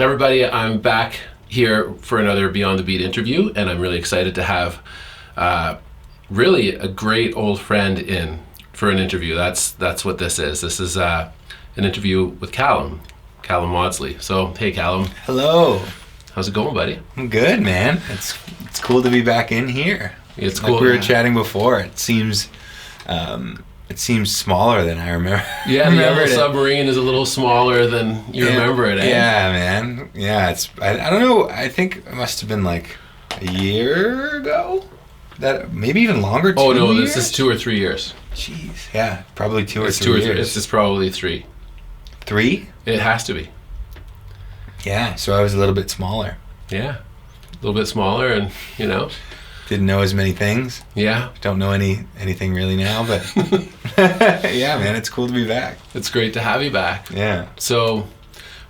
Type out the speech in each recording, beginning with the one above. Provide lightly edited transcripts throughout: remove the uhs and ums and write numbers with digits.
Everybody, I'm back here for another Beyond the Beat interview, and I'm really excited to have really a great old friend in for an interview. That's what this is. This is an interview with Callum Maudsley. So, hey Callum. Hello. How's it going, buddy? I'm good, man. It's cool to be back in here. It's like cool. We were chatting before. It seems smaller than I remember. Yeah, the yellow submarine is a little smaller than you remember it. Eh? Yeah, man. Yeah, I don't know. I think it must have been like a year ago. That maybe even longer. Oh no, years? this is 2 or 3 years. Jeez, yeah, probably two or it's 3 2 or years. It's probably 3. 3? It has to be. Yeah, so I was a little bit smaller. Yeah, a little bit smaller, and didn't know as many things. Yeah. Don't know anything really now, but yeah, man, it's cool to be back. It's great to have you back. Yeah. So,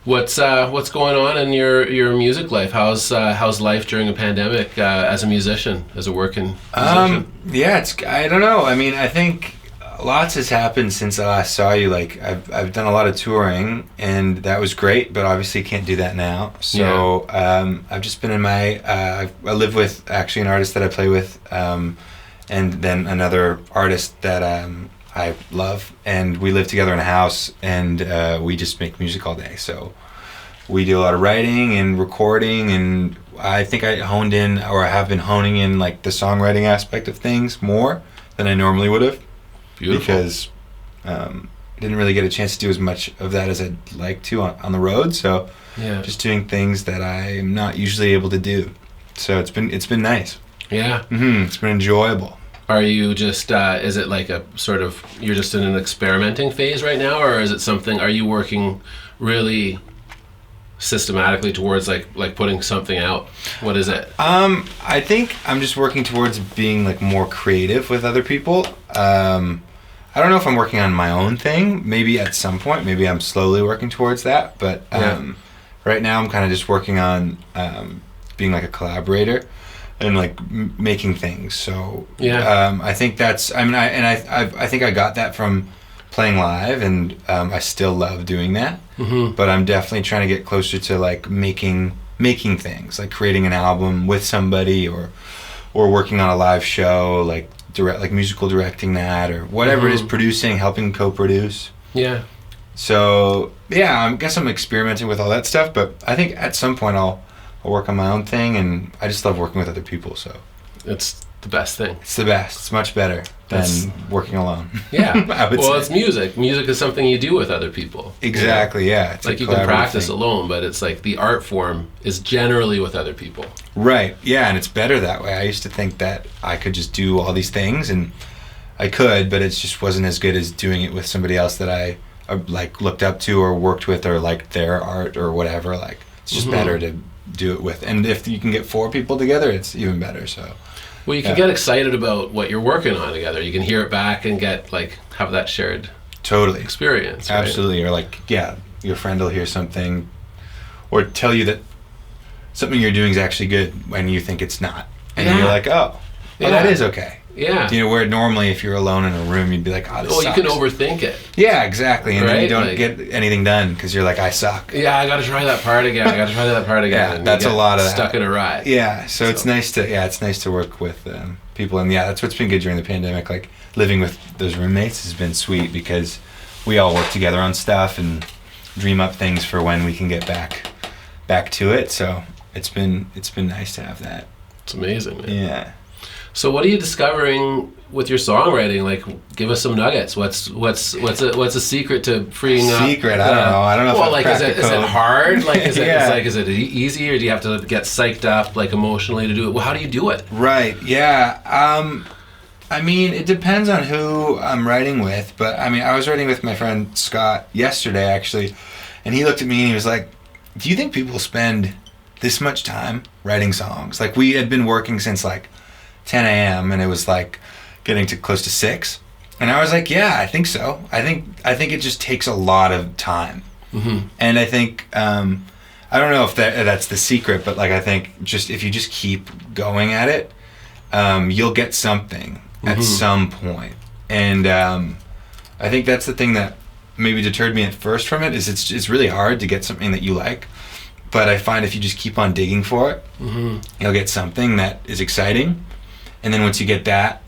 what's going on in your music life? How's life during a pandemic as a musician, as a working musician? Yeah, I don't know. I mean, I think lots has happened since I last saw you. Like I've done a lot of touring, and that was great, but obviously can't do that now. So I've just been in my I live with actually an artist that I play with, and then another artist that I love, and we live together in a house, and we just make music all day. So we do a lot of writing and recording, and I think I have been honing in like the songwriting aspect of things more than I normally would have. Beautiful. Because I didn't really get a chance to do as much of that as I'd like to on the road. So just doing things that I'm not usually able to do. So it's been nice. Yeah. It's been enjoyable. Are you just is it like a sort of you're just in an experimenting phase right now, or is it something? Are you working really systematically towards like putting something out? What is it? I think I'm just working towards being like more creative with other people. I don't know if I'm working on my own thing. Maybe at some point, maybe I'm slowly working towards that. But right now I'm kind of just working on being like a collaborator and like making things. So I think that's. I mean, I think I got that from playing live, and I still love doing that. Mm-hmm. But I'm definitely trying to get closer to like making things, like creating an album with somebody, or working on a live show, like musical directing that, or whatever it is, producing, helping co-produce. Yeah. So I guess I'm experimenting with all that stuff, but I think at some point I'll work on my own thing, and I just love working with other people. So it's the best thing. It's the best. It's much better than working alone. Yeah. Well, it's music. Music is something you do with other people. Exactly, yeah. It's like you can practice alone, but it's like the art form is generally with other people. Right, yeah, and it's better that way. I used to think that I could just do all these things, and I could, but it just wasn't as good as doing it with somebody else that I like looked up to or worked with or liked their art or whatever. Like, it's just better to do it with. And if you can get 4 people together, it's even better, so... Well, you can get excited about what you're working on together. You can hear it back and have that shared experience. Right? Absolutely. Or your friend will hear something or tell you that something you're doing is actually good when you think it's not. And you're like, oh, that is okay. Yeah. Where normally if you're alone in a room, you'd be like, oh, this sucks. You can overthink it. Yeah, exactly. And then you don't get anything done because you're like, I suck. Yeah, I got to try that part again. Yeah, that's a lot of that. Stuck in a rut. Yeah, so it's nice to work with people. And that's what's been good during the pandemic. Like living with those roommates has been sweet because we all work together on stuff and dream up things for when we can get back to it. So it's been nice to have that. It's amazing, man. Yeah. So what are you discovering with your songwriting? Like, give us some nuggets. What's a secret to freeing up? Secret? I don't know. Well, like, is it hard? Like, is it easy, or do you have to get psyched up, like, emotionally to do it? Well, how do you do it? Right. Yeah. I mean, it depends on who I'm writing with, but I mean, I was writing with my friend Scott yesterday actually, and he looked at me and he was like, "Do you think people spend this much time writing songs?" Like, we had been working since like 10 a.m. and it was like getting to close to 6, and I was like, yeah, I think so. I think it just takes a lot of time. Mm-hmm. And I think I don't know if that's the secret, but like I think just if you just keep going at it, you'll get something at some point. And I think that's the thing that maybe deterred me at first from it, is it's really hard to get something that you like. but I find if you just keep on digging for it, you'll get something that is exciting. And then once you get that,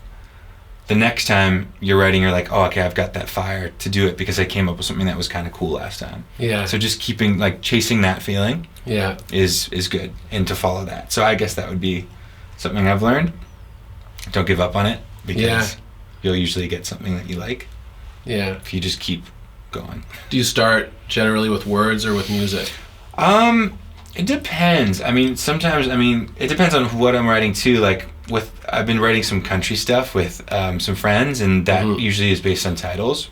the next time you're writing, you're like, oh, okay, I've got that fire to do it because I came up with something that was kind of cool last time. Yeah. So just keeping, like, chasing that feeling is good, and to follow that. So I guess that would be something I've learned. Don't give up on it, because you'll usually get something that you like. Yeah. If you just keep going. Do you start generally with words or with music? It depends. I mean, sometimes, it depends on what I'm writing too. Like, I've been writing some country stuff with some friends, and that usually is based on titles.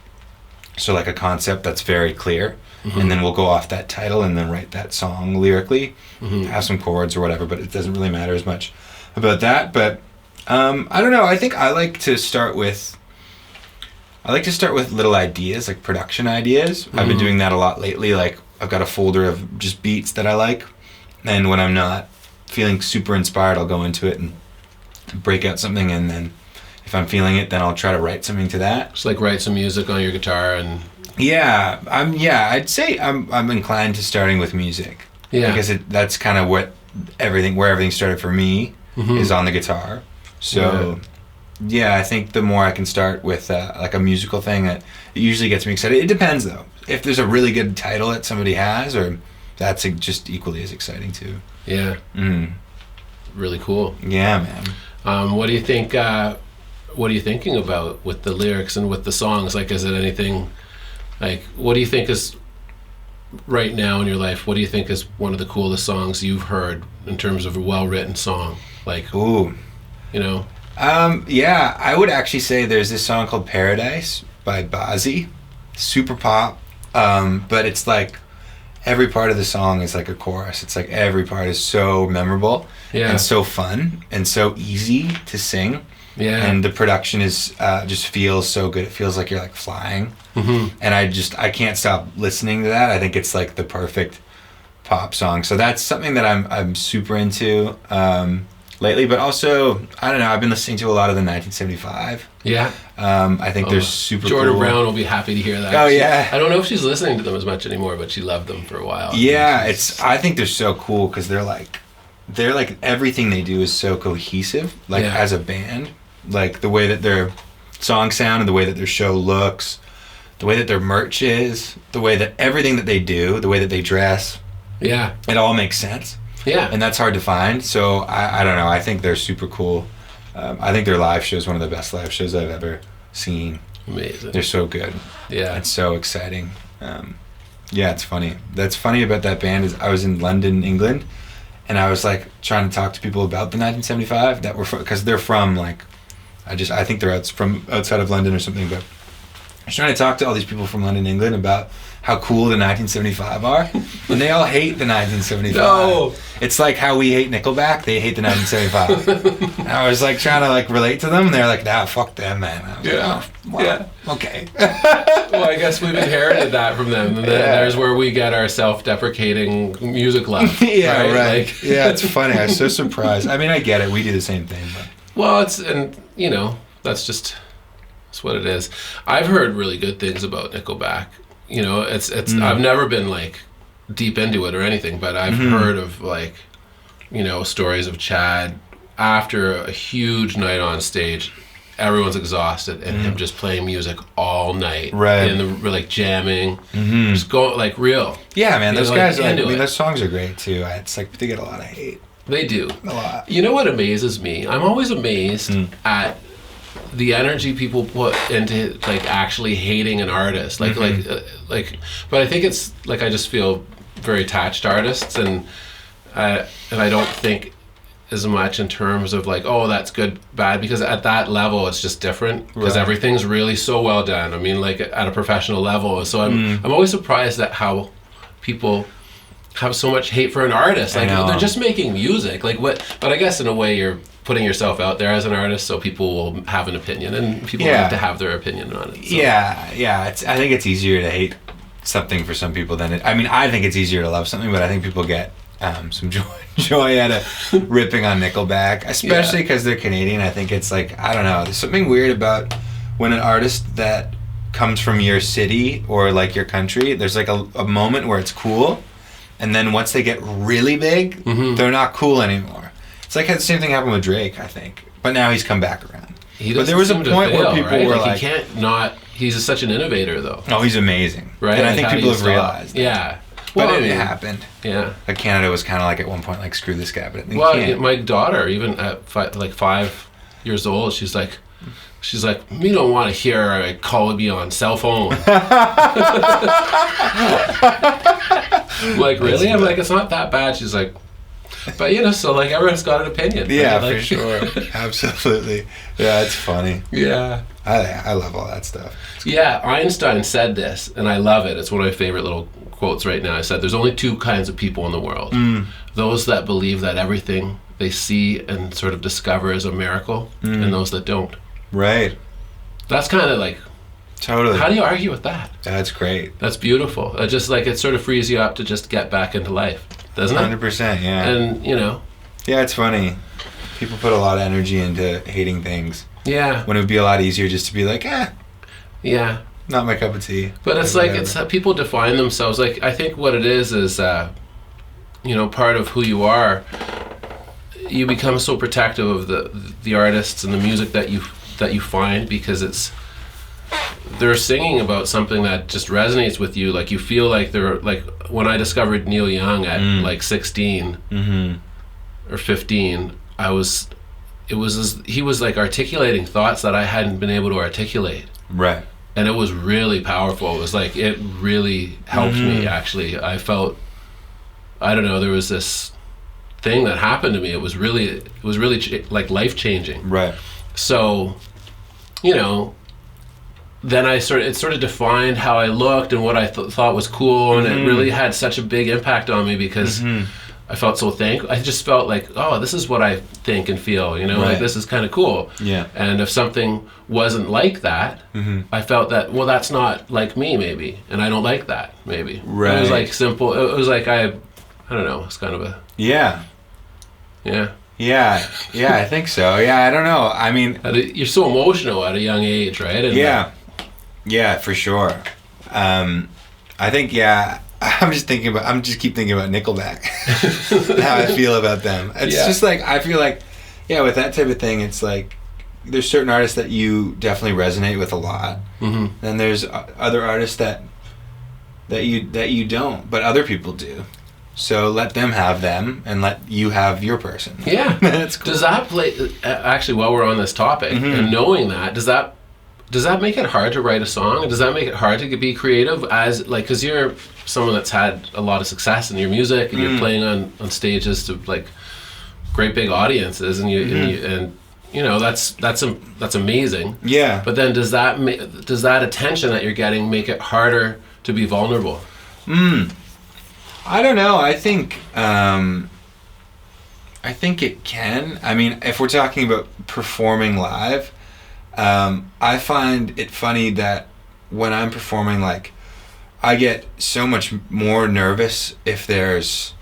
So like a concept that's very clear, and then we'll go off that title and then write that song lyrically, have some chords or whatever, but it doesn't really matter as much about that. But I don't know. I think I like to start with little ideas, like production ideas. I've been doing that a lot lately. Like, I've got a folder of just beats that I like, and when I'm not feeling super inspired, I'll go into it and break out something, and then if I'm feeling it, then I'll try to write something to that. Just like write some music on your guitar and... I'd say I'm inclined to starting with music. Yeah. Because that's kind of where everything started for me, is on the guitar. So... Yeah, I think the more I can start with like a musical thing, it usually gets me excited. It depends, though. If there's a really good title that somebody has, or that's just equally as exciting too. Yeah. Really cool. Yeah, man. What do you think? What are you thinking about with the lyrics and with the songs? Like, is it anything? Like, what do you think is right now in your life? What do you think is one of the coolest songs you've heard in terms of a well-written song? Like, ooh, you know. Yeah, I would actually say there's this song called Paradise by Bazzi. Super pop, but it's like every part of the song is like a chorus. It's like every part is so memorable and so fun and so easy to sing. Yeah. And the production is just feels so good. It feels like you're like flying. And I can't stop listening to that. I think it's like the perfect pop song. So that's something that I'm super into. Lately, but also, I don't know, I've been listening to a lot of the 1975. Yeah. I think they're super Jordan cool. Brown will be happy to hear that. Oh, yeah. I don't know if she's listening to them as much anymore, but she loved them for a while. Yeah, I think they're so cool because they're like everything they do is so cohesive, like as a band. Like the way that their songs sound and the way that their show looks, the way that their merch is, the way that everything that they do, the way that they dress. Yeah. It all makes sense. Yeah. And that's hard to find. So I don't know. I think they're super cool. I think their live show is one of the best live shows I've ever seen. Amazing. They're so good. Yeah. It's so exciting. Yeah, it's funny. That's funny about that band is I was in London, England, and I was like trying to talk to people about the 1975 that were because they're from like I think they're from outside of London or something, but I was trying to talk to all these people from London, England about how cool the 1975 are, and they all hate the 1975. No. It's like how we hate Nickelback, they hate the 1975. And I was like trying to like relate to them, and they're like, nah, fuck them, man. I was like, oh, well, okay. Well, I guess we've inherited that from them, and there's where we get our self-deprecating music love. Yeah, right. Like, yeah, it's funny. I was so surprised. I mean, I get it. We do the same thing. But. Well, that's what it is. I've heard really good things about Nickelback. It's I've never been like deep into it or anything, but I've heard of like, stories of Chad after a huge night on stage, everyone's exhausted and him just playing music all night, right? And like jamming, just going like real. Yeah, man, those guys. Those songs are great too. It's like they get a lot of hate. They do a lot. You know what amazes me? I'm always amazed at the energy people put into like actually hating an artist, like but I think it's like I just feel very attached to artists, and I don't think as much in terms of like, oh, that's good, bad, because at that level it's just different because everything's really so well done. I mean, like at a professional level, so I'm always surprised at how people have so much hate for an artist. Like they're just making music, like what? But I guess in a way you're putting yourself out there as an artist, so people will have an opinion, and people have to have their opinion on it. So. Yeah. I think it's easier to hate something for some people than I think it's easier to love something, but I think people get some joy out of ripping on Nickelback, especially because they're Canadian. I think it's like, I don't know, there's something weird about when an artist that comes from your city or like your country, there's like a moment where it's cool, and then once they get really big, they're not cool anymore. It's like the same thing happened with Drake, I think. But now he's come back around. But there was a point where people were like, he can't not. He's such an innovator, though. Oh, he's amazing, right? And I think people have realized. Yeah. But it happened. Yeah. Like Canada was kind of like at one point like, screw this guy, but my daughter, even at 5 years old, she's like, we don't want to hear a call me on cell phone. I'm like, really? I'm like, it's not that bad. She's like, but so like everyone's got an opinion. Yeah, right? Like, for sure. Absolutely. Yeah, it's funny. Yeah. I love all that stuff. Yeah, Einstein said this, and I love it. It's one of my favorite little quotes right now. I said, there's only two kinds of people in the world. Those that believe that everything they see and sort of discover is a miracle, and those that don't. Right. That's kind of like, totally. How do you argue with that? That's great. That's beautiful. It just like, it sort of frees you up to just get back into life, doesn't it? 100%, yeah. And, Yeah, it's funny. People put a lot of energy into hating things. Yeah. When it would be a lot easier just to be like, yeah. Not my cup of tea. But it's like, it's how people define themselves. Like, I think what it is part of who you are, you become so protective of the artists and the music that you find, because they're singing about something that just resonates with you. Like, you feel like they're like, when I discovered Neil Young at like 16 or 15, he was like articulating thoughts that I hadn't been able to articulate. Right. And it was really powerful. It was like, it really helped me, actually. I felt, I don't know, there was this thing that happened to me. It was really like life-changing. Right. So, then it sort of defined how I looked and what I thought was cool, and it really had such a big impact on me, because I felt so thankful. I just felt like, oh, this is what I think and feel, right. like this is kind of cool. Yeah. And if something wasn't like that, I felt that, well, that's not like me, maybe, and I don't like that, maybe. Right. It was like simple. It was like I don't know. It's kind of a yeah. Yeah, I think so. Yeah, I don't know. I mean, you're so emotional at a young age, right? And yeah, for sure. I think I'm just keep thinking about Nickelback. How I feel about them. It's just like, I feel like, with that type of thing, it's like there's certain artists that you definitely resonate with a lot. Then there's other artists that you don't, but other people do. So let them have them, and let you have your person. Yeah. That's cool. Does that play, actually, while we're on this topic, and knowing that, does that make it hard to write a song? Does that make it hard to be creative, as like, because you're someone that's had a lot of success in your music, and you're playing on stages to like great big audiences, and that's amazing. Yeah. But then does that attention that you're getting make it harder to be vulnerable? I don't know. I think it can. I mean, if we're talking about performing live, I find it funny that when I'm performing, like, I get so much more nervous if there's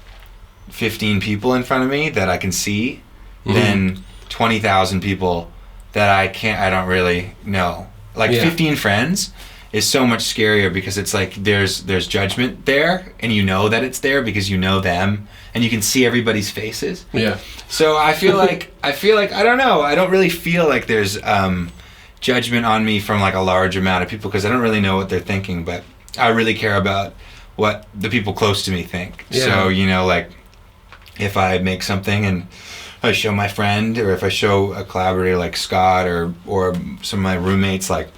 15 people in front of me that I can see than 20,000 people that I don't really know. Like 15 friends is so much scarier, because it's like there's judgment there, and you know that it's there because you know them, and you can see everybody's faces. Yeah. So I feel like I don't know. I don't really feel like there's judgment on me from like a large amount of people, because I don't really know what they're thinking, but I really care about what the people close to me think. Yeah. So, like, if I make something and I show my friend, or if I show a collaborator like Scott or some of my roommates, like,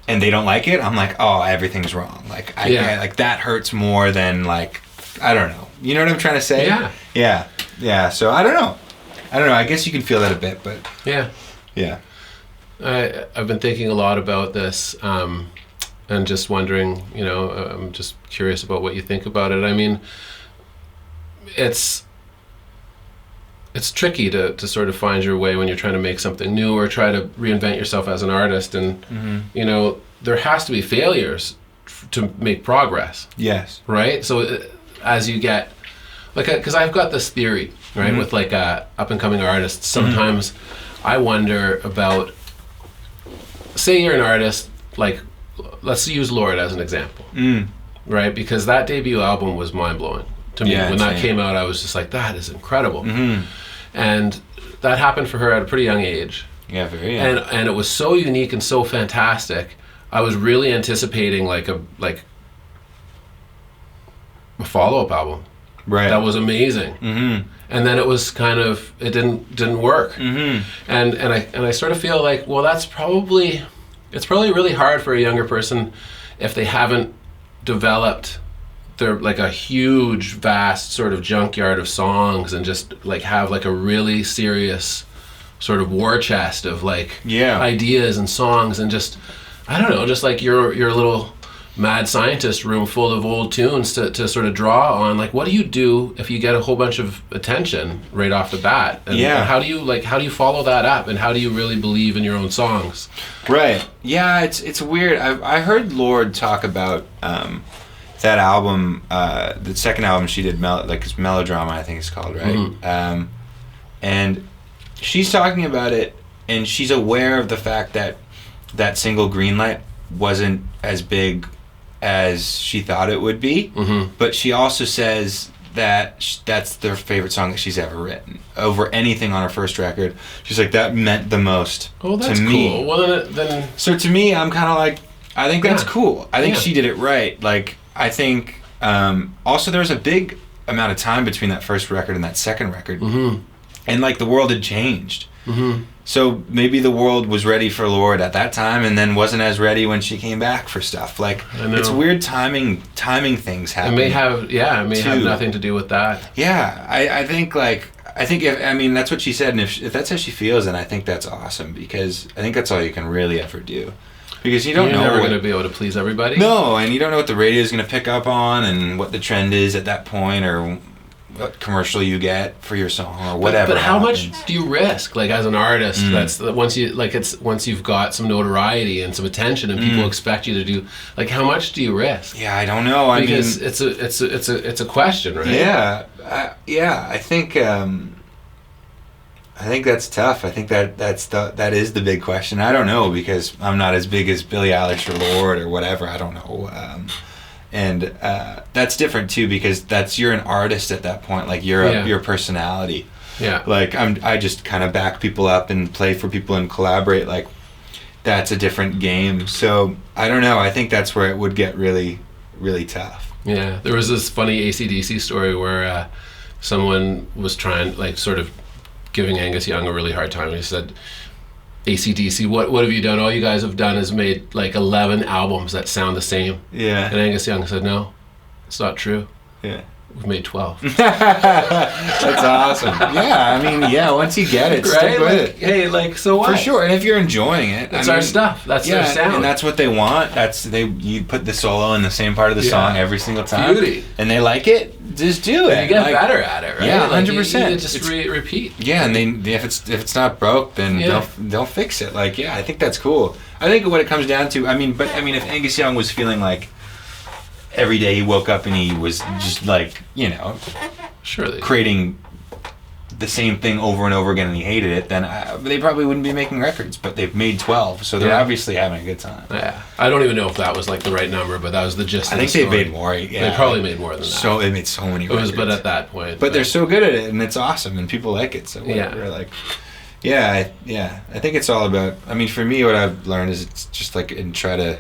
and they don't like it, I'm like, oh, everything's wrong. Like, like that hurts more than, like, I don't know. You know what I'm trying to say? Yeah. Yeah. So I don't know. I guess you can feel that a bit, but yeah. I've been thinking a lot about this, and just wondering, I'm just curious about what you think about it. I mean, it's tricky to sort of find your way when you're trying to make something new or try to reinvent yourself as an artist, and there has to be failures to make progress. Yes. Right? So as you get, like, because I've got this theory, right, with like up and coming artists, sometimes I wonder about, say you're an artist, like, let's use Lord as an example, right? Because that debut album was mind-blowing. to me. Yeah, When that same. came out, I was just like, that is incredible. Mm-hmm. And that happened for her at a pretty young age. Yeah, very young. And it was so unique and so fantastic. I was really anticipating like a follow-up album. Right. That was amazing. Mm-hmm. And then it was kind of, it didn't work. Mm-hmm. And I sort of feel like, well, it's probably really hard for a younger person if they haven't developed their like a huge vast sort of junkyard of songs and just like have like a really serious sort of war chest of like ideas and songs, and just I don't know, just like your little mad scientist room full of old tunes to sort of draw on. Like, what do you do if you get a whole bunch of attention right off the bat? And how do you follow that up, and how do you really believe in your own songs? Right. Yeah, it's weird. I heard Lorde talk about that album, the second album she did, it's Melodrama, I think it's called, right? Mm-hmm. And she's talking about it, and she's aware of the fact that that single Greenlight wasn't as big as she thought it would be. Mm-hmm. But she also says that that's their favorite song that she's ever written over anything on her first record. She's like, that meant the most to me. Cool. Well, then so to me, I'm kind of like, I think that's cool. I think she did it right. Like, I think also there was a big amount of time between that first record and that second record. Mm-hmm. And like the world had changed. Mm-hmm. So maybe the world was ready for Lorde at that time, and then wasn't as ready when she came back for stuff. Like, it's weird timing things happen. It may have nothing to do with that. Yeah, I think that's what she said, and if that's how she feels, then I think that's awesome, because I think that's all you can really ever do. Because you're never going to be able to please everybody. No, and you don't know what the radio is going to pick up on, and what the trend is at that point, or what commercial you get for your song, or whatever. But how much do you risk, like as an artist? That's once you've got some notoriety and some attention, and people expect you to do, like, how much do you risk? Yeah, I don't know. Because it's a question, right? Yeah, I think that's tough. I think that is the big question. I don't know, because I'm not as big as Billie Eilish or Lorde or whatever. I don't know. And that's different too, because you're an artist at that point. Like, you're your personality. Yeah. Like, I just kind of back people up and play for people and collaborate. Like, that's a different game. So I don't know. I think that's where it would get really, really tough. Yeah. There was this funny AC/DC story where someone was trying, like, sort of giving Angus Young a really hard time. He said, AC/DC, what have you done? All you guys have done is made like 11 albums that sound the same. Yeah. And Angus Young said, no, it's not true. Yeah. We've made 12. That's awesome. Yeah, I mean, once you get it, stick with it. Hey, like, so what? For sure, and if you're enjoying it, it's our stuff. That's their sound, and that's what they want. You put the solo in the same part of the song every single time. Beauty. And they like it. Just do it. And you get better at it, right? Yeah, 100%. You just repeat. Yeah, and if it's not broke, then they'll fix it. Like, I think that's cool. I think what it comes down to, if Angus Young was feeling like every day he woke up and he was just like, creating the same thing over and over again, and he hated it, then they probably wouldn't be making records. But they've made 12, so they're obviously having a good time. Yeah, I don't even know if that was like the right number, but that was the gist. I think they made more. Yeah, they probably made more than that. So they made so many records. But at that point, but they're so good at it, and it's awesome, and people like it. So we're like, I think it's all about. I mean, for me, what I've learned is it's just like, and try to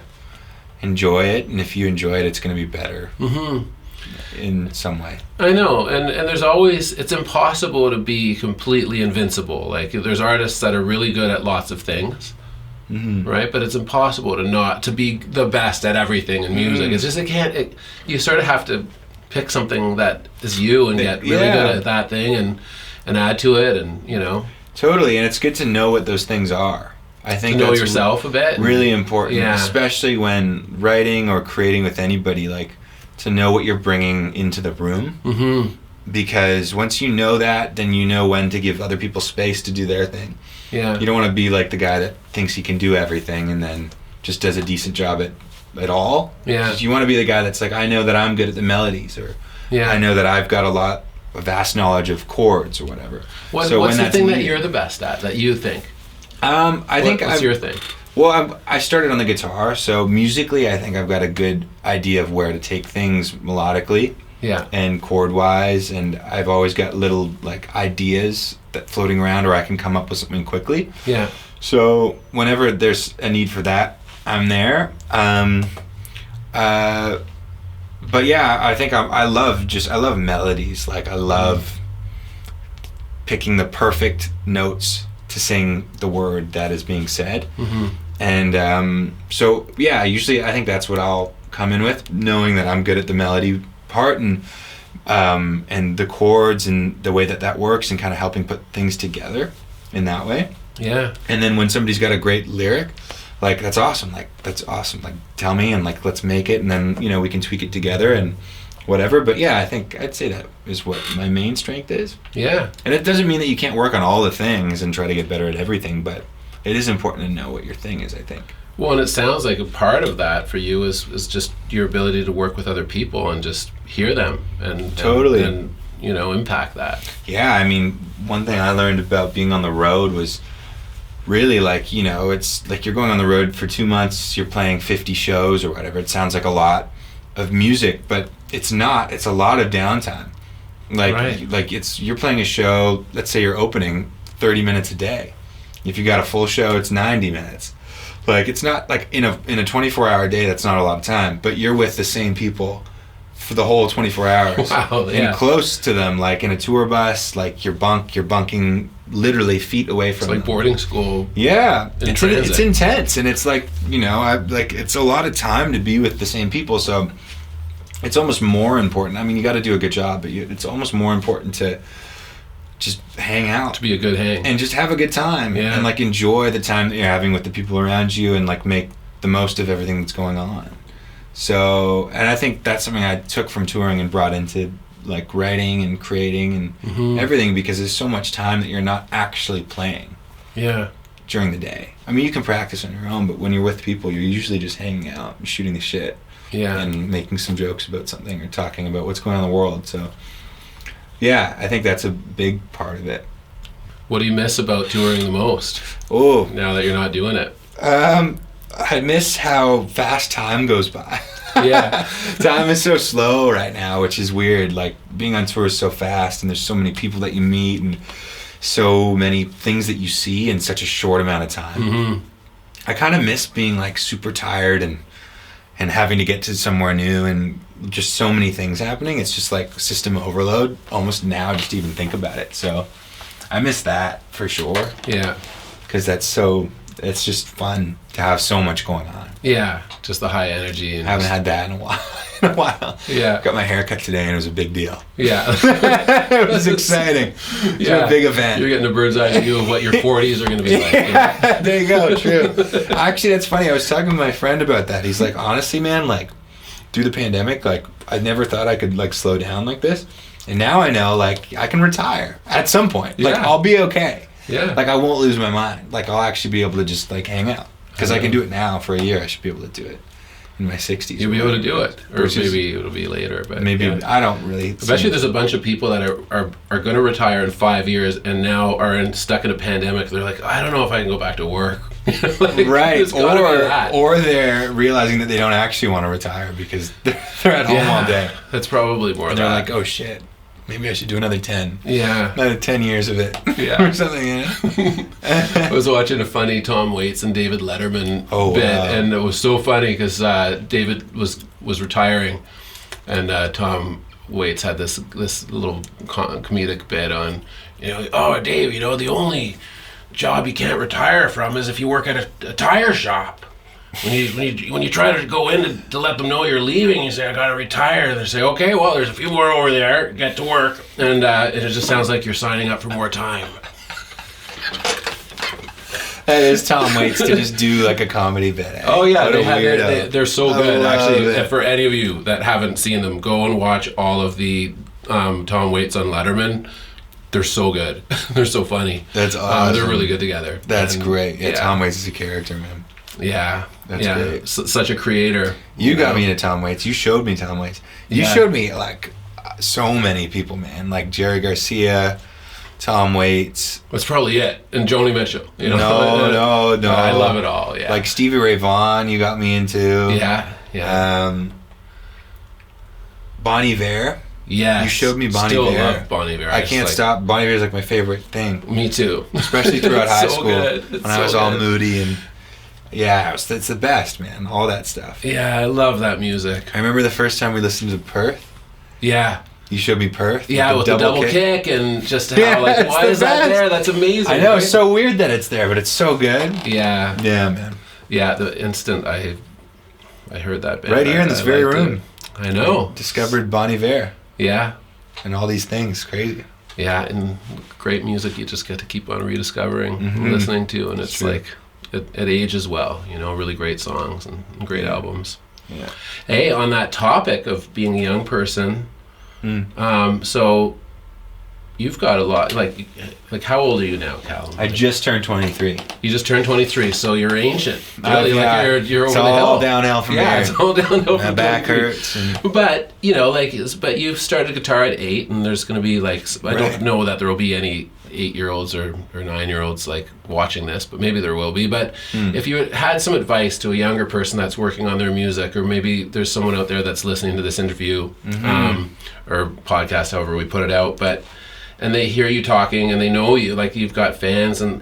enjoy it, and if you enjoy it, it's going to be better. Mm-hmm. In some way. I know, and there's always, it's impossible to be completely invincible. Like, there's artists that are really good at lots of things, right? But it's impossible to be the best at everything in music. It's just, you sort of have to pick something that is you and get really good at that thing and add to it, and Totally, and it's good to know what those things are. I think to know yourself a bit. Really important, especially when writing or creating with anybody, like, to know what you're bringing into the room, because once you know that, then you know when to give other people space to do their thing. Yeah, you don't want to be like the guy that thinks he can do everything and then just does a decent job at all. Yeah, you want to be the guy that's like, I know that I'm good at the melodies, or I know that I've got a vast knowledge of chords or whatever. What's the thing that you're the best at, that you think? What's your thing? Well, I started on the guitar, so musically I think I've got a good idea of where to take things melodically. Yeah. And chord wise, and I've always got little like ideas that floating around, or I can come up with something quickly. Yeah. So whenever there's a need for that, I'm there. But yeah, I think I love melodies. Like I love picking the perfect notes to sing the word that is being said. And so yeah, usually I think that's what I'll come in with, knowing that I'm good at the melody part and the chords and the way that works, and kind of helping put things together in that way. Yeah. And then when somebody's got a great lyric, like that's awesome. Like tell me, and like let's make it, and then we can tweak it together and whatever. But yeah, I think I'd say that is what my main strength is. Yeah. And it doesn't mean that you can't work on all the things and try to get better at everything, but it is important to know what your thing is, I think. Well, and it sounds like a part of that for you is just your ability to work with other people and just hear them and totally and impact that. Yeah, I mean, one thing I learned about being on the road was really like, it's like you're going on the road for 2 months, you're playing 50 shows or whatever. It sounds like a lot of music, but it's not. It's a lot of downtime. Like you're playing a show, let's say you're opening 30 minutes a day. If you got a full show, it's 90 minutes. Like it's not like in a 24-hour day, that's not a lot of time, but you're with the same people for the whole 24 hours. Wow, yeah. And close to them, like in a tour bus, like you're bunking literally feet away from them. It's like boarding school. Yeah. It's intense, and it's like, it's a lot of time to be with the same people, so it's almost more important. I mean, you got to do a good job, but it's almost more important to just hang out, to be a good hang, and just have a good time, and like enjoy the time that you're having with the people around you, and like make the most of everything that's going on. So, and I think that's something I took from touring and brought into like writing and creating and everything, because there's so much time that you're not actually playing during the day. I mean, you can practice on your own, but when you're with people, you're usually just hanging out and shooting the shit and making some jokes about something or talking about what's going on in the world. So yeah, I think that's a big part of it. What do you miss about touring the most? Oh, now that you're not doing it. I miss how fast time goes by. Yeah. Time is so slow right now, which is weird. Like being on tour is so fast, and there's so many people that you meet and so many things that you see in such a short amount of time. I kind of miss being like super tired and having to get to somewhere new and just so many things happening. It's just like system overload almost now just to even think about it. So I miss that for sure. Yeah. Because it's just fun to have so much going on. Yeah, just the high energy. And I haven't had that in a while. Yeah. Got my hair cut today, and it was a big deal. Yeah. It was exciting. It was a big event. You're getting a bird's eye view of what your 40s are going to be like. Yeah, there you go, true. Actually, that's funny. I was talking to my friend about that. He's like, honestly, man, like, through the pandemic, like, I never thought I could, like, slow down like this. And now I know, like, I can retire at some point. Like, I'll be okay. Yeah. Like, I won't lose my mind. Like, I'll actually be able to just, like, hang out. Because I can do it now for a year. I should be able to do it in my 60s. You'll be able to do it. Or maybe it'll be later. But maybe. I don't really. I bet you there's a bunch of people that are going to retire in 5 years and now are stuck in a pandemic. They're like, I don't know if I can go back to work. Like, right. Or they're realizing that they don't actually want to retire because they're at home all day. That's probably more. And they're like, oh shit. Maybe I should do another 10. Yeah. Another 10 years of it. Yeah. Or something, I was watching a funny Tom Waits and David Letterman bit, and it was so funny because David was retiring, and Tom Waits had this little comedic bit on, oh, Dave, the only job you can't retire from is if you work at a tire shop. When you try to go in to let them know you're leaving, you say, I gotta retire. They say, okay, well, there's a few more over there. Get to work. And it just sounds like you're signing up for more time. That is Tom Waits to just do like a comedy bit. Eh? Oh yeah, they're so good. Actually, for any of you that haven't seen them, go and watch all of the Tom Waits on Letterman. They're so good. They're so funny. That's awesome. They're really good together. That's great. Yeah, Tom Waits is a character, man. Yeah. That's great. Such a creator. You got me into Tom Waits. You showed me Tom Waits. You showed me like so many people, man. Like Jerry Garcia, Tom Waits. That's probably it. And Joni Mitchell. No. I love it all. Yeah. Like Stevie Ray Vaughan, you got me into. Yeah. Bon Iver. Yes. You showed me Bon Iver. Still love Bon Iver. I can't stop. Bon Iver is like my favorite thing. Me too. Especially throughout high school when I was all moody and it's the best, man. All that stuff. Yeah, I love that music. I remember the first time we listened to Perth. Yeah. You showed me Perth. Yeah, with the double kick and just how why is that there? That's amazing. I know, right? It's so weird that it's there, but it's so good. Yeah. Yeah, man. Yeah, the instant I heard that band. Right here in this very room. I know. Discovered Bon Iver. Yeah. And all these things. Crazy. Yeah, and great music you just get to keep on rediscovering and listening to, and it's like it ages well, really great songs and great albums. Yeah. Hey, on that topic of being a young person, so you've got a lot, like how old are you now, Callum? I just turned 23. You just turned 23, so you're ancient. Really, you're over it's the hill. It's all downhill from yeah, there. It's all downhill from my back hurts. But, but you started guitar at 8, and there's going to be I don't know that there will be any 8-year-olds or 9-year-olds watching this, but maybe there will be. But if you had some advice to a younger person that's working on their music, or maybe there's someone out there that's listening to this interview or podcast, however we put it out, and they hear you talking and they know you, you've got fans, and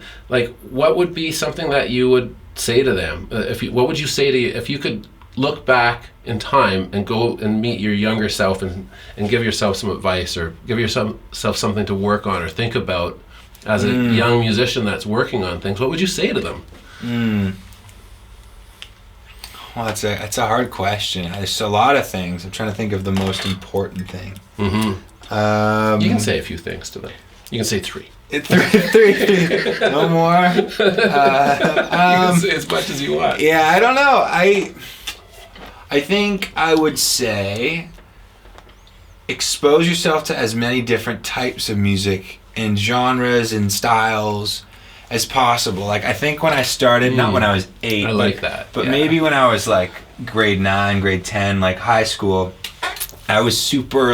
what would be something that you would say to them? What would you say to you if you could look back in time and go and meet your younger self and give yourself some advice, or give yourself something to work on or think about as a young musician that's working on things? What would you say to them? Well, it's a hard question. There's a lot of things. I'm trying to think of the most important thing. You can say a few things to them. You can say 3. Three. No more. You can say as much as you want. Yeah, I don't know. I think I would say expose yourself to as many different types of music and genres and styles as possible. I think when I started, not when I was 8. I like that. But maybe when I was grade 9, grade 10, high school, I was super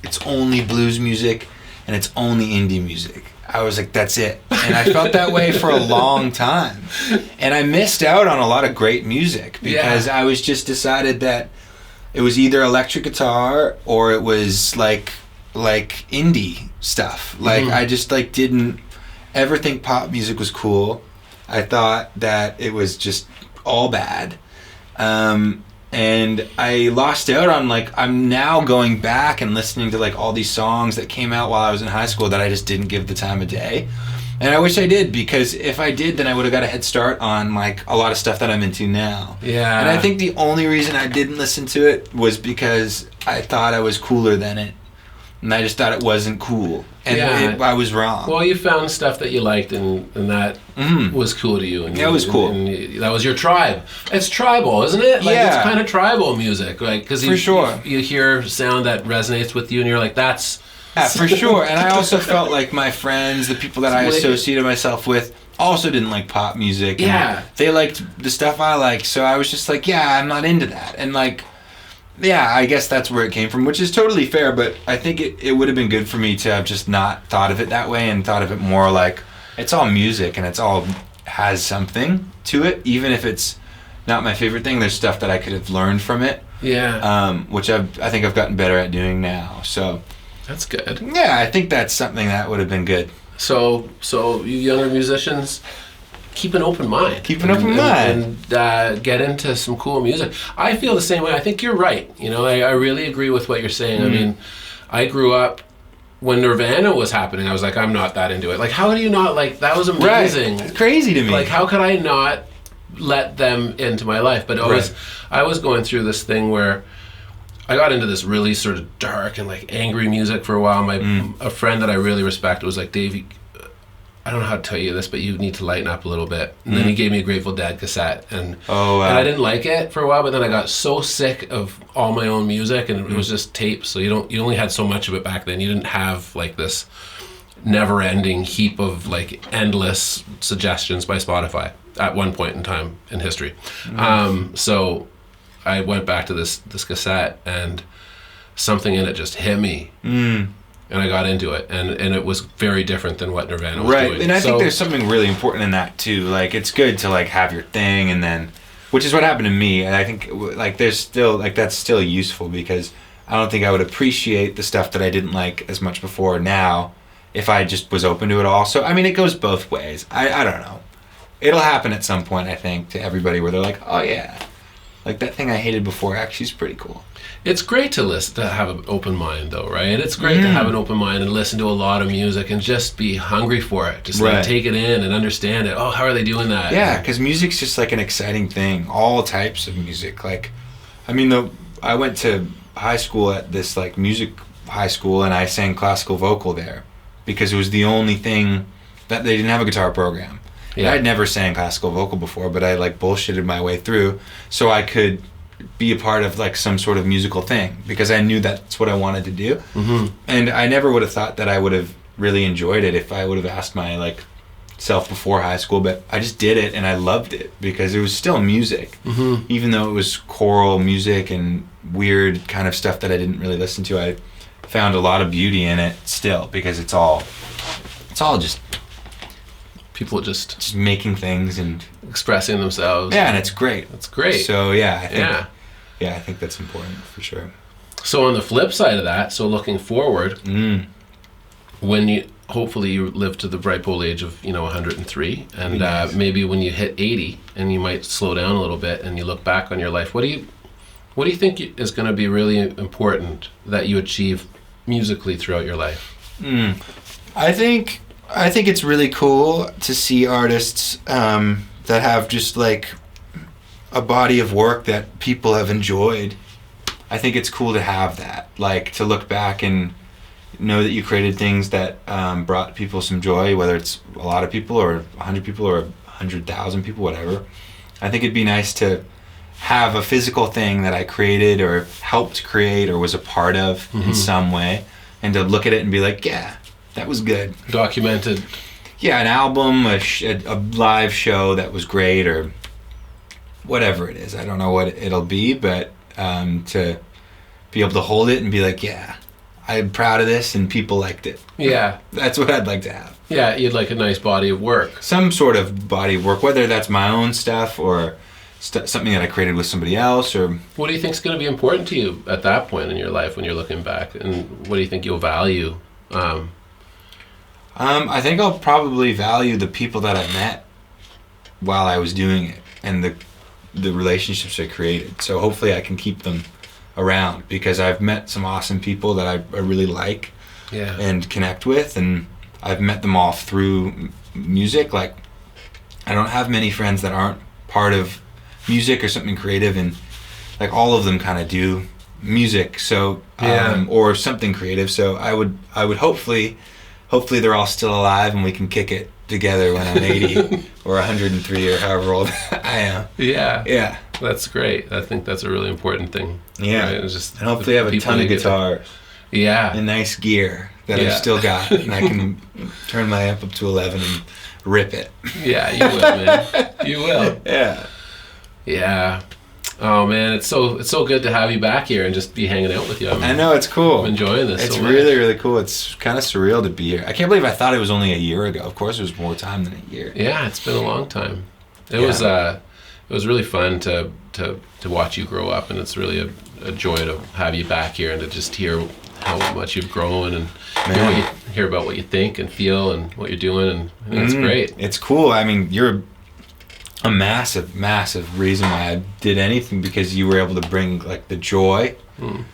it's only blues music and it's only indie music. I was that's it. And I felt that way for a long time. And I missed out on a lot of great music because I was just decided that it was either electric guitar or it was indie stuff. I just didn't ever think pop music was cool. I thought that it was just all bad. And I lost out on I'm now going back and listening to all these songs that came out while I was in high school that I just didn't give the time of day. And I wish I did, because if I did, then I would have got a head start on a lot of stuff that I'm into now. Yeah. And I think the only reason I didn't listen to it was because I thought I was cooler than it. And I just thought it wasn't cool. And I was wrong. Well, you found stuff that you liked, and that was cool to you. And it was cool. And that was your tribe. It's tribal, isn't it? It's kind of tribal music. Because you hear sound that resonates with you, and you're that's... Yeah, for sure. And I also felt my friends, the people that I associated myself with, also didn't like pop music. Yeah. They liked the stuff I liked. So I was just I'm not into that. And I guess that's where it came from, which is totally fair, but I think it would have been good for me to have just not thought of it that way and thought of it more it's all music and it's all has something to it, even if it's not my favorite thing. There's stuff that I could have learned from it. Yeah. Which I think I've gotten better at doing now. So that's good. Yeah, I think that's something that would have been good. So you younger musicians, keep an open mind. And get into some cool music. I feel the same way. I think you're right. I really agree with what you're saying. I mean, I grew up when Nirvana was happening. I was I'm not that into it. How do you not that was amazing. Right. It's crazy to me. How could I not let them into my life? But I was going through this thing where I got into this really sort of dark and angry music for a while. A friend that I really respect was Dave, I don't know how to tell you this, but you need to lighten up a little bit. And then he gave me a Grateful Dead cassette, and I didn't like it for a while. But then I got so sick of all my own music, and it was just tapes. So you only had so much of it back then. You didn't have this never-ending heap of endless suggestions by Spotify at one point in time in history. So I went back to this cassette, and something in it just hit me. And I got into it, and it was very different than what Nirvana was doing. Right, and I think there's something really important in that too. It's good to have your thing, and then, which is what happened to me. And I think there's still that's still useful, because I don't think I would appreciate the stuff that I didn't like as much before now if I just was open to it all. So, I mean, it goes both ways. I don't know. It'll happen at some point, I think, to everybody where they're like, oh yeah, like that thing I hated before actually is pretty cool. It's great to listen, to have an open mind, though, right? It's great to have an open mind and listen to a lot of music and just be hungry for it. Just like take it in and understand it. Oh, how are they doing that? Yeah, because music's just like an exciting thing. All types of music. Like, I mean, I went to high school at this like music high school, and I sang classical vocal there because it was the only thing that they didn't have a guitar program. Yeah. I'd never sang classical vocal before, but I like bullshitted my way through so I could be a part of like some sort of musical thing because I knew that's what I wanted to do. And I never would have thought that I would have really enjoyed it if I would have asked my like self before high school, but I just did it and I loved it because it was still music. Even though it was choral music and weird kind of stuff that I didn't really listen to, I found a lot of beauty in it still because it's all just people just making things and expressing themselves. Yeah, and it's great. It's great. So yeah, I think that's important for sure. So on the flip side of that, so looking forward, when you hopefully you live to the ripe old age of 103, and maybe when you hit 80, and you might slow down a little bit, and you look back on your life, what do you think is going to be really important that you achieve musically throughout your life? I think it's really cool to see artists that have just like a body of work that people have enjoyed. I think it's cool to have that, like to look back and know that you created things that brought people some joy, whether it's a lot of people or 100 people or 100,000 people, whatever. I think it'd be nice to have a physical thing that I created or helped create or was a part of in some way, and to look at it and be like, yeah, that was good. Documented. Yeah, an album, a live show that was great, or whatever it is. I don't know what it'll be, but to be able to hold it and be like, yeah, I'm proud of this and people liked it. Yeah. That's what I'd like to have. Yeah, you'd like a nice body of work. Some sort of body of work, whether that's my own stuff or something that I created with somebody else. Or what do you think is going to be important to you at that point in your life when you're looking back? And what do you think you'll value? I think I'll probably value the people that I met while I was doing it and the relationships I created. So hopefully I can keep them around because I've met some awesome people that I really like and connect with, and I've met them all through music. Like, I don't have many friends that aren't part of music or something creative, and like all of them kind of do music, so or something creative. So I would hopefully they're all still alive and we can kick it together when I'm 80 or 103 or however old I am. Yeah. That's great. I think that's a really important thing. Yeah. Right? It's just and hopefully I have a ton of guitars. Yeah. And nice gear that I've still got, and I can turn my amp up to 11 and rip it. Yeah, you will, man. You will. Yeah. Yeah. Oh man, it's so good to have you back here and just be hanging out with you. I know, it's cool. I'm enjoying this. It's really, really cool. It's kind of surreal to be here. I can't believe I thought it was only a year ago. Of course, it was more time than a year. Yeah, it's been a long time. It was really fun to watch you grow up, and it's really a joy to have you back here and to just hear how much you've grown and hear about what you think and feel and what you're doing, and I think it's great. It's cool. I mean, you're a massive reason why I did anything, because you were able to bring like the joy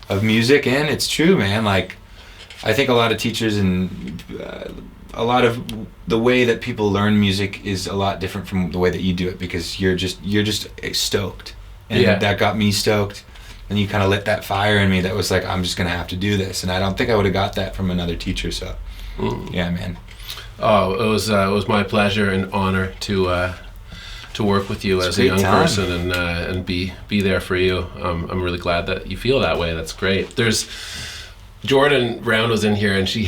of music in. It's true, man. Like, I think a lot of teachers and a lot of the way that people learn music is a lot different from the way that you do it, because you're just stoked, and that got me stoked, and you kind of lit that fire in me that was like, I'm just gonna have to do this, and I don't think I would have got that from another teacher. So yeah, man. Oh, it was my pleasure and honor to work with you as a young person and be there for you. I'm really glad that you feel that way. That's great. There's Jordan Brown was in here, and she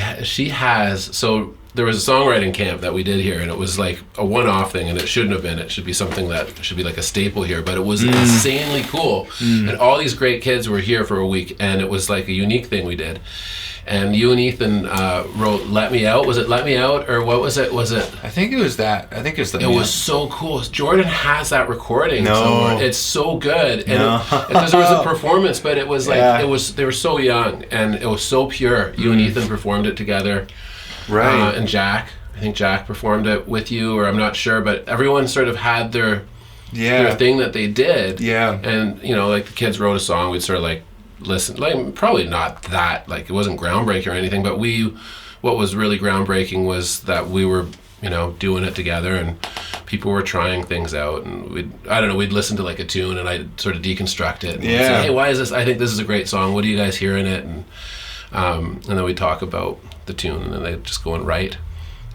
has, so there was a songwriting camp that we did here, and it was like a one-off thing, and it shouldn't have been. It should be something that should be like a staple here, but it was insanely cool. And all these great kids were here for a week, and it was like a unique thing we did. and you and Ethan wrote "Let Me Out." Was it "Let Me Out" or what was it? Was it? I think it was that. I think it was. It was so cool. Jordan has that recording. No. somewhere. It's so good. And because there was a performance, but it was like they were so young and it was so pure. You and Ethan performed it together. Right. And Jack, I think Jack performed it with you, or I'm not sure, but everyone sort of had their thing that they did. Yeah. And like the kids wrote a song, we'd sort of like listen, like probably not that, like it wasn't groundbreaking or anything, but what was really groundbreaking was that we were doing it together and people were trying things out, and we'd listen to like a tune and I'd sort of deconstruct it and say, hey, why is this? I think this is a great song. What do you guys hear in it? And then we'd talk about the tune and then they'd just go and write.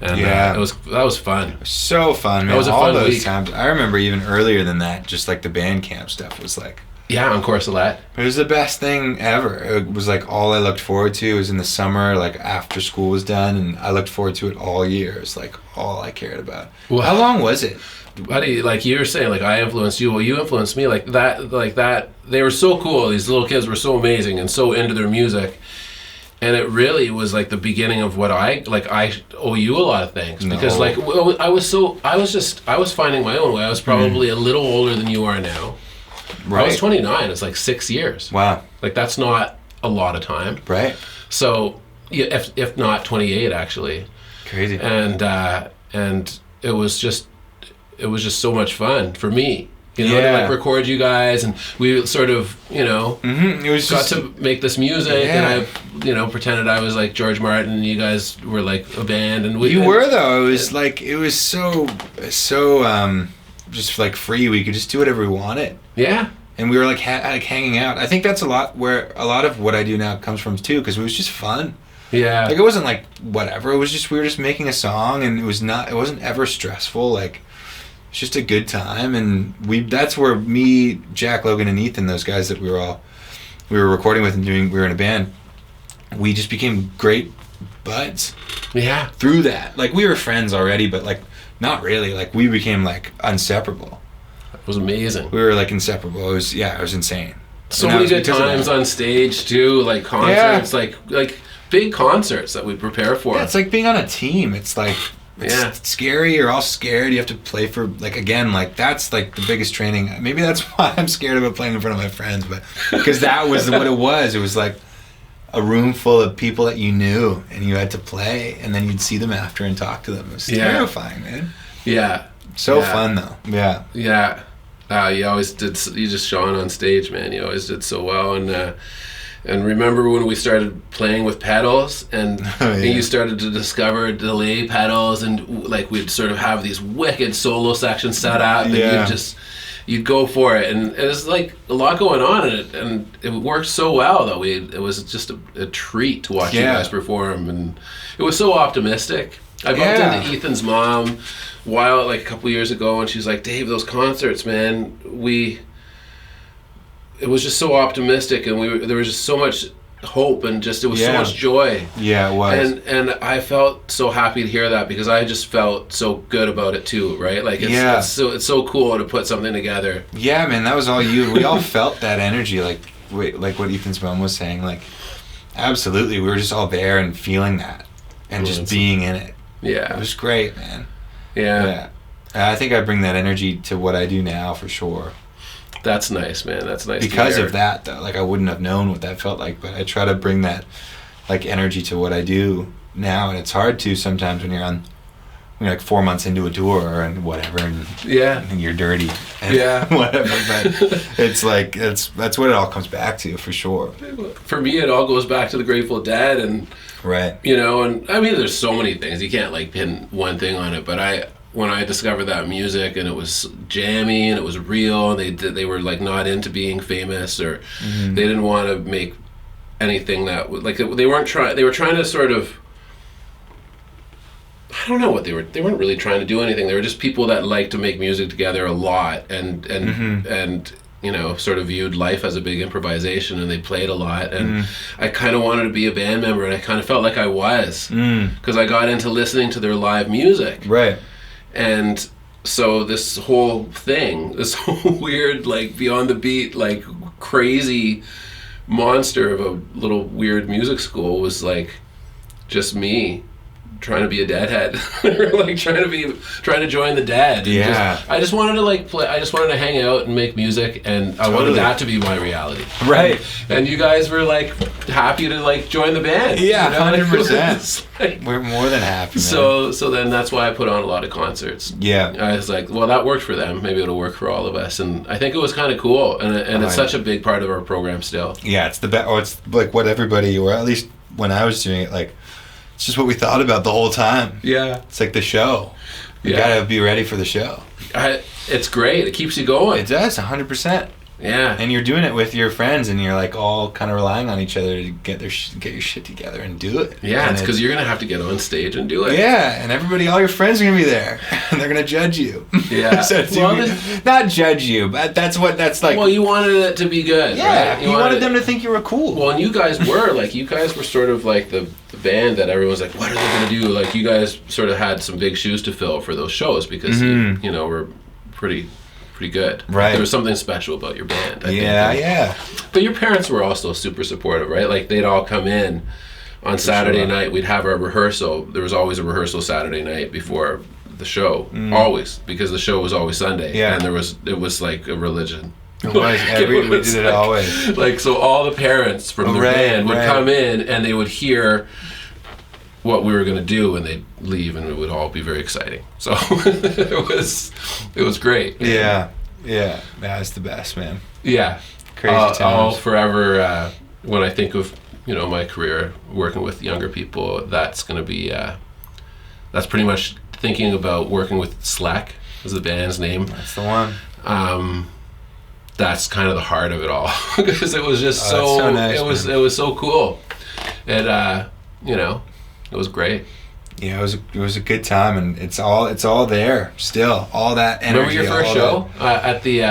And that was fun. So fun, man. That was a all fun those week. times. I remember even earlier than that, just like the band camp stuff was like. Yeah, on Courcelette. It was the best thing ever. It was like all I looked forward to. It was in the summer, like after school was done, and I looked forward to it all year. It was like all I cared about. Well, how long was it? Buddy, like you were saying, like I influenced you. Well, you influenced me. Like that. They were so cool. These little kids were so amazing and so into their music. And it really was like the beginning of what I owe you a lot of things because like I was finding my own way. I was probably a little older than you are now. Right. I was 29. It's like 6 years. Wow. Like that's not a lot of time. Right. So yeah, if not 28 actually. Crazy. And it was just so much fun for me. To like record you guys, and we sort of, it was got to make this music, and I, pretended I was like George Martin, and you guys were like a band, and we. You were though. It was like it was so just like free. We could just do whatever we wanted. Yeah. And we were like hanging out. I think that's a lot where a lot of what I do now comes from too, because it was just fun. Yeah. Like it wasn't like whatever. It was just we were just making a song, and it wasn't ever stressful. Like. It's just a good time, and that's where me, Jack, Logan, and Ethan, those guys that we were recording with and we were in a band, we just became great buds. Yeah. Through that. Like, we were friends already, but, like, not really. Like, we became, like, inseparable. It was amazing. We were, like, inseparable. It was insane. So many good times on stage, too, like, concerts, like big concerts that we prepare for. Yeah, it's like being on a team. It's, like... It's scary. You're all scared. You have to play for, like, again, like, that's, like, the biggest training. Maybe that's why I'm scared about playing in front of my friends, but because that was what it was. It was, like, a room full of people that you knew, and you had to play, and then you'd see them after and talk to them. It was terrifying, man. Yeah. So fun, though. Yeah. Yeah. You always did, you just shone on stage, man. You always did so well, and remember when we started playing with pedals and you started to discover delay pedals, and like we'd sort of have these wicked solo sections set up, and you'd go for it, and it was like a lot going on in it, and it worked so well that it was just a treat to watch you guys perform, and it was so optimistic. I bumped into Ethan's mom a couple years ago, and she's like, Dave, those concerts, man, it was just so optimistic, and there was just so much hope, and just it was so much joy. Yeah, it was. And I felt so happy to hear that, because I just felt so good about it too, right? Like it's so cool to put something together. Yeah, man, that was all you. We all felt that energy, like what Ethan's mom was saying. Like, absolutely, we were just all there and feeling that, and just being in it. Yeah, it was great, man. Yeah. I think I bring that energy to what I do now for sure. That's nice, man. That's nice. Because of that, though, like I wouldn't have known what that felt like, but I try to bring that like energy to what I do now, and it's hard to sometimes when you're like 4 months into a tour and whatever, and and you're dirty, and whatever. But it's like that's what it all comes back to for sure. For me, it all goes back to the Grateful Dead, and and I mean, there's so many things you can't like pin one thing on it, but when I discovered that music, and it was jammy and it was real, and they were like not into being famous, or they didn't want to make anything that like they were trying to sort of, I don't know what they weren't really trying to do anything. They were just people that liked to make music together a lot, and sort of viewed life as a big improvisation, and they played a lot, and I kind of wanted to be a band member, and I kind of felt like I was, because I got into listening to their live music. Right. And so this whole thing, this whole weird, like, beyond the beat, like, crazy monster of a little weird music school was like just me trying to be a deadhead, or like trying to join the dead. Yeah. I just wanted to like play. I just wanted to hang out and make music, and I wanted that to be my reality. Right. And you guys were like happy to like join the band. Yeah, you know? 100%. Like, We're more than happy, man. so then that's why I put on a lot of concerts. Yeah. I was like, well, that worked for them. Maybe it'll work for all of us. And I think it was kind of cool. And it's such a big part of our program still. Yeah, it's the best. Or it's like what everybody, or at least when I was doing it, like it's just what we thought about the whole time. Yeah. It's like the show. You gotta be ready for the show. It's great. It keeps you going. It does, 100%. Yeah. And you're doing it with your friends, and you're like all kind of relying on each other to get your shit together and do it. Yeah, and it's because you're gonna have to get on stage and do it. Yeah, and all your friends are gonna be there, and they're gonna judge you. Yeah. So not judge you, but that's like. Well, you wanted it to be good. Yeah, right? you wanted them to think you were cool. Well, and you guys were sort of like the band that everyone's like, what are they gonna do? Like, you guys sort of had some big shoes to fill for those shows because you know were pretty good. Right. There was something special about your band. I think. Yeah. But your parents were also super supportive, right? Like, they'd all come in on Saturday night. We'd have our rehearsal. There was always a rehearsal Saturday night before the show. Always. Because the show was always Sunday. Yeah. And it was like a religion. It was. We did it always. Like, so all the parents from the band would come in and they would hear what we were going to do, and they'd leave, and it would all be very exciting. So it was great. Yeah, that's the best, man. Yeah, crazy times. I'll forever when I think of my career working with younger people, that's going to be that's pretty much thinking about working with Slack is the band's name. That's the one. That's kind of the heart of it all because it was just so nice, it was so cool. It it was great. Yeah, it was a good time, and it's all there still. All that energy. Remember your first show at the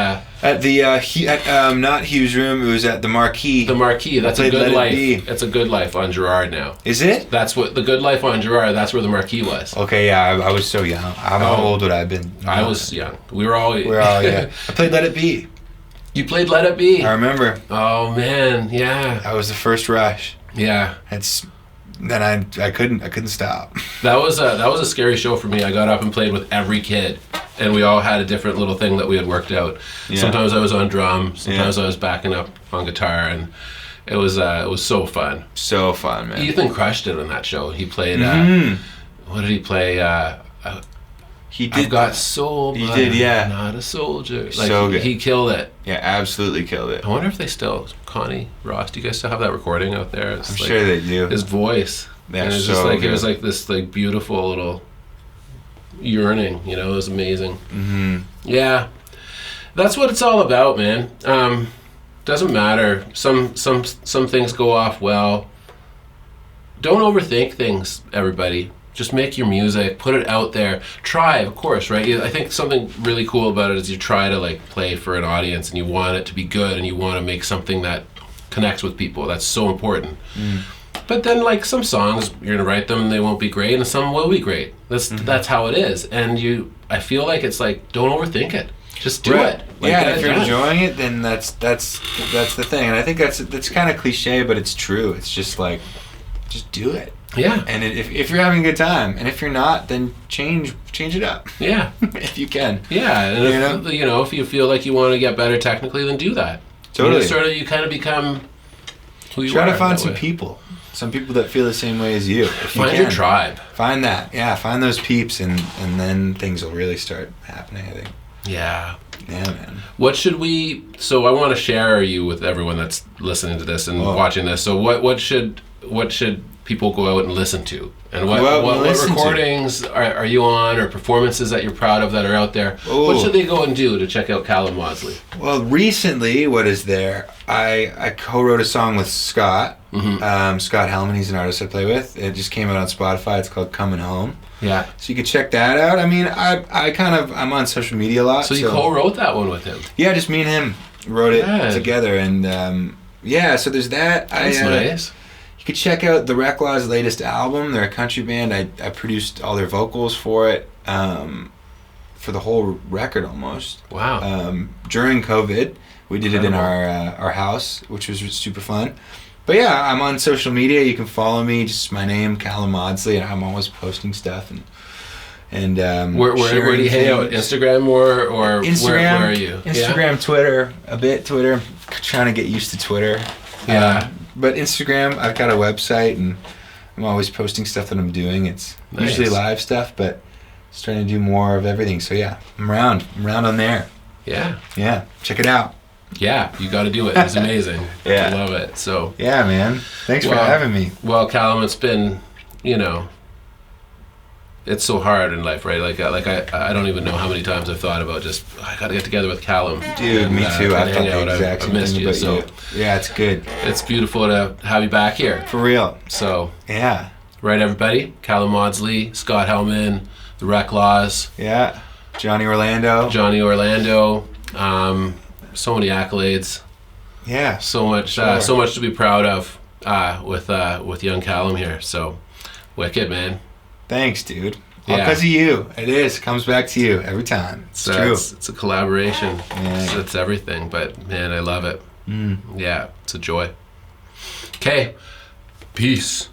not Hughes Room. It was at the Marquee. The Marquee. That's a Good Life. It's a Good Life on Gerard now. Is it? That's what the Good Life on Gerard. That's where the Marquee was. Okay, yeah. I was so young. How old would I have been? I was young. We were all. Yeah. I played Let It Be. You played Let It Be. I remember. Oh man, yeah. That was the first rush. Yeah. Then I couldn't stop. That was a scary show for me. I got up and played with every kid, and we all had a different little thing that we had worked out. Yeah. Sometimes I was on drum, sometimes I was backing up on guitar, and it was so fun. So fun, man. Ethan crushed it on that show. He played. What did he play? He did. I've got soul, but he did, yeah. I'm not a soldier. Like, so good. He killed it. Yeah, absolutely killed it. I wonder if they still, Connie, Ross, do you guys still have that recording out there? I'm sure they do. His voice. Yeah, and it was so just like good. It was like this like beautiful little yearning, it was amazing. Mm-hmm. Yeah. That's what it's all about, man. Doesn't matter. Some things go off well. Don't overthink things, everybody. Just make your music, put it out there. Try, of course, right? I think something really cool about it is you try to like play for an audience, and you want it to be good, and you want to make something that connects with people. That's so important. But then, like, some songs, you're gonna write them and they won't be great, and some will be great. That's how it is. And I feel like it's like, don't overthink it. Just do it. Like, yeah, and if you're enjoying it, then that's the thing. And I think that's kind of cliche, but it's true. It's just like, just do it. Yeah. And if you're having a good time, and if you're not, then change it up. Yeah. If you can. Yeah, and if you feel like you want to get better technically, then do that. Totally. You kind of become who you are. Try to find some people that feel the same way as you. Find your tribe. Find that. Yeah, find those peeps, and then things will really start happening, I think. Yeah. Yeah, man. What should we? So I want to share you with everyone that's listening to this and watching this. So what should people go out and listen to? And what recordings are you on, or performances that you're proud of that are out there? Ooh. What should they go and do to check out Callum Maudsley? Well, recently, what is there? I co-wrote a song with Scott. Mm-hmm. Scott Helman, he's an artist I play with. It just came out on Spotify. It's called Coming Home. Yeah. So you can check that out. I mean, I'm on social media a lot. So you co-wrote that one with him? Yeah, just me and him wrote it together. And so there's that. That's nice. You could check out the Reklaw's latest album. They're a country band. I produced all their vocals for it, for the whole record almost. Wow. During COVID, We did it in our house, which was super fun. But yeah, I'm on social media. You can follow me. Just my name, Callum Maudsley, and I'm always posting stuff and where do you hang out? Instagram or Instagram? Where are you? Instagram, Twitter, a bit. Twitter. I'm trying to get used to Twitter. Yeah. But Instagram, I've got a website, and I'm always posting stuff that I'm doing. It's usually live stuff, but just trying to do more of everything. So yeah, I'm around on there. Yeah. Yeah, check it out. Yeah, you got to do it. It's amazing. Yeah. I love it. So yeah, man. Thanks for having me. Well, Callum, it's been, it's so hard in life, right? Like I don't even know how many times I've thought about just I got to get together with Callum. Dude, me too. I thought the exact same missed thing you. about So you. Yeah, it's good. it's beautiful to have you back here. For real. So yeah, right, everybody. Callum Maudsley, Scott Helman, the Reklaws. Yeah, Johnny Orlando. So many accolades. Yeah, so much to be proud of with young Callum here. So wicked, man. Thanks, dude. All because of you. It is. It comes back to you every time. It's true. It's a collaboration. Yeah. It's everything. But man, I love it. Yeah, it's a joy. Okay, peace.